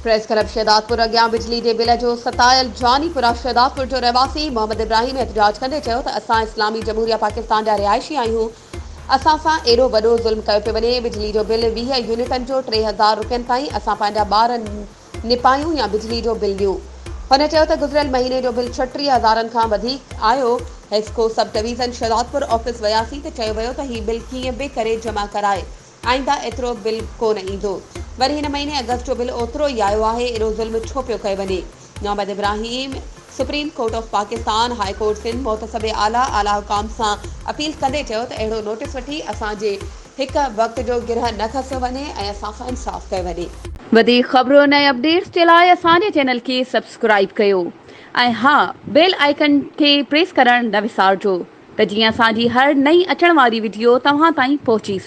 Press club Shahdadpur अॻियां बिजली जे bill जो सतायल जानीपुरा शहदादपुर जो रहवासी मोहम्मद इब्राहिम एहतजाज कंदे चयो त असां इस्लामी जमहूरिया पाकिस्तान जा रिहाइशी आहियूं। असां सां एॾो वॾो ज़ुल्म कयो पियो वञे। बिजली जो बिल 20 यूनिटनि जो 3000 रुपयनि ताईं असां पंहिंजा ॿार निपायूं या बिजली जो बिल ॾियूं। हुन चयो त गुज़िरियल महीने जो बिल 36,000 खां वधीक आयो। Hesco sub division Shahdadpur office वियासीं त चयो वियो त हीउ बिल कीअं बि करे जमा कराए, आईंदा एतिरो बिल कोन ईंदो। वरी हिन महीने अगस्त जो बिल ओतिरो ई आयो आहे। एॾो ज़ुल्म छो पियो कयो वञे? Mohammad Ibrahim supreme court of Pakistan, high court Sindh, मोहतसब आला हुकाम सां अपील कंदे चयो त अहिड़ो नोटिस वठी असांजे हिकु वक़्त जो गिरह न खसियो वञे ऐं असां सां इंसाफ़ कयो वञे। वधीक ख़बरुनि ऐं अपडेट्स जे लाइ असांजे चैनल खे सब्सक्राइब कयो ऐं हा, बेल आइकन खे प्रेस करणु न विसारिजो त जीअं असांजी हर नई अचण वारी वीडियो तव्हां ताईं पहुची